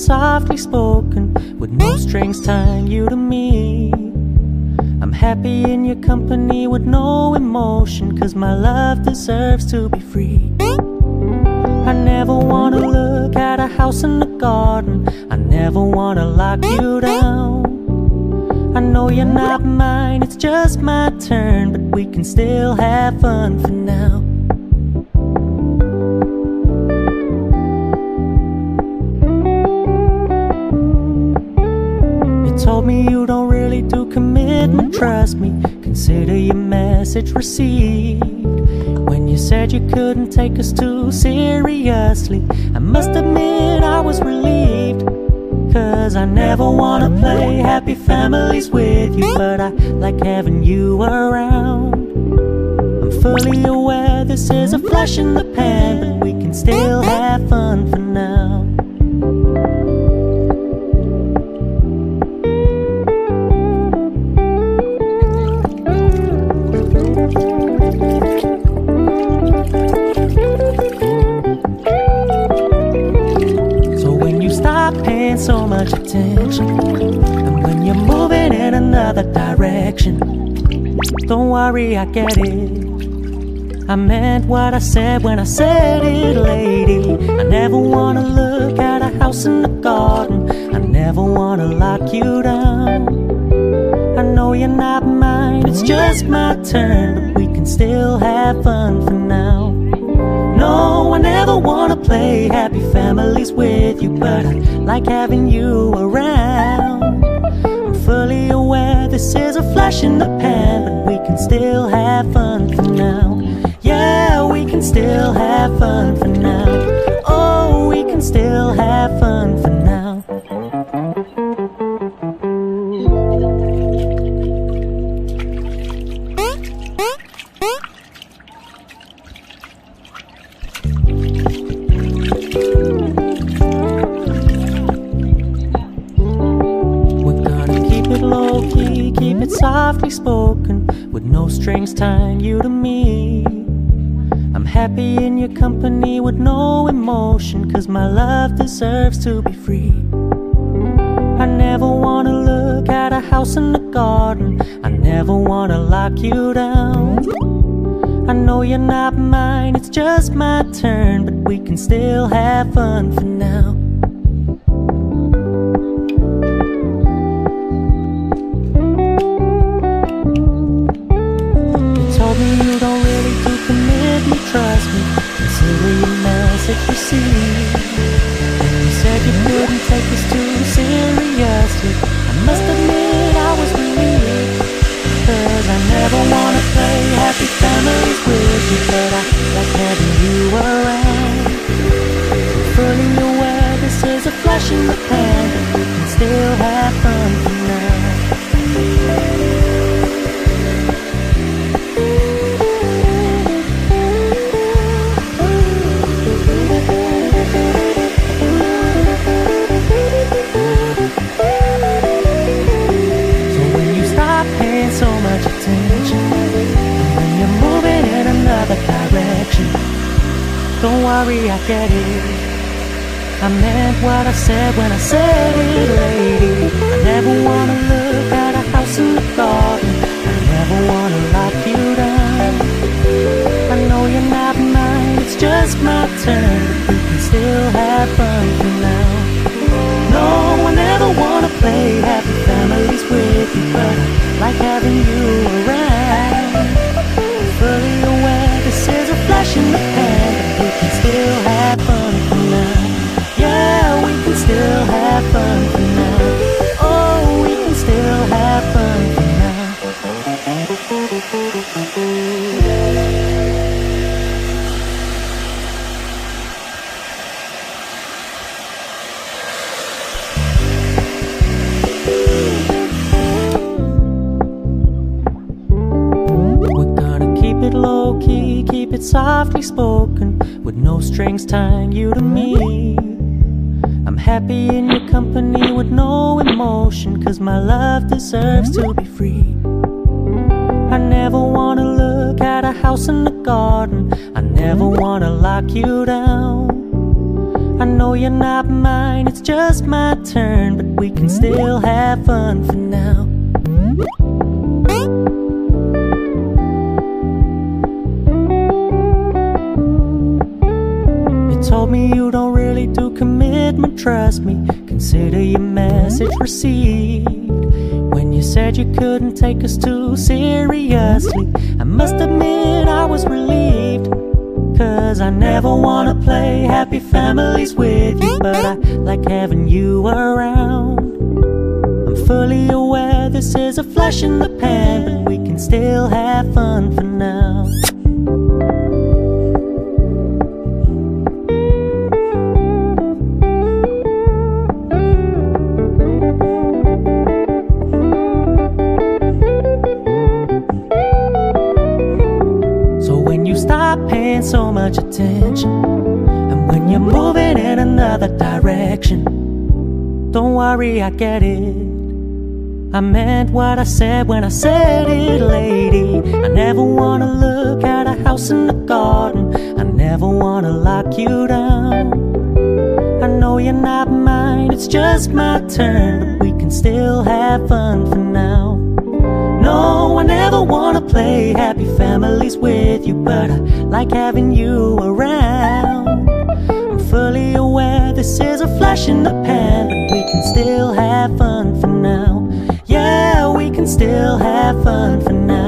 softly spoken, with no strings tying you to me. I'm happy in your company with no emotion, 'cause my love deserves to be free. I never wanna look at a house in the garden, I never wanna lock you down. I know you're not mine, it's just my turn, but we can still have fun for now. You told me you don't really do commitment, trust me, consider your message received. When you said you couldn't take us too seriously, I must admit I was relieved. 'Cause I never wanna play happy families with you, but I like having you around. I'm fully aware this is a flash in the pan, but we can still have fun for now. So much attention, and when you're moving in another direction, don't worry, I get it. I meant what I said when I said it, lady. I never wanna look at a house in the garden, I never wanna lock you down. I know you're not mine, it's just my turn, but we can still have fun for now. No, I never wanna play happy families with you, but I like having you around. I'm fully aware this is a flash in the pan, but we can still have fun for now. Yeah, we can still have fun for now. Oh, we can still have fun for now. Keep it softly spoken, with no strings tying you to me. I'm happy in your company with no emotion, 'cause my love deserves to be free. I never wanna look at a house in the garden, I never wanna lock you down. I know you're not mine, it's just my turn, but we can still have fun for now. You don't really do commitment, trust me, consider your message received. When you said you couldn't take us too seriously, I must admit I was relieved. 'Cause I never wanna play happy families with you, but I like having you around. I'm fully aware this is a flash in the pan, but we can still have fun for now. So much attention, and when you're moving in another direction, don't worry, I get it. I meant what I said when I said it, lady. I never wanna look at a house in the garden, I never wanna lock you down. I know you're not mine, it's just my turn, but we can still have fun for now. No, I never wanna play happy families with you, but I like having you around. Fully aware this is a flash in the pan, but we can still have fun for now. Yeah, we can still have fun for now. Oh, we can still have fun for now. Low-key, keep it softly spoken, with no strings tying you to me. I'm happy in your company with no emotion, 'cause my love deserves to be free. I never wanna look at a house in the garden, I never wanna lock you down. I I know you're not mine, it's just my turn, but we can still have fun for now. You told me you don't really do commitment, trust me, consider your message received. When you said you couldn't take us too seriously, I must admit I was relieved. 'Cause I never wanna play happy families with you, but I like having you around. I'm fully aware this is a flash in the pan, but we can still have fun for now. Stop paying so much attention, and when you're moving in another direction, don't worry, I get it. I meant what I said when I said it, lady. I never wanna look at a house in the garden, I never wanna lock you down. I know you're not mine, it's just my turn, but we can still have fun for now. No, I never wanna play happy families with you, but I like having you around. I'm fully aware this is a flash in the pan, but we can still have fun for now. Yeah, we can still have fun for now.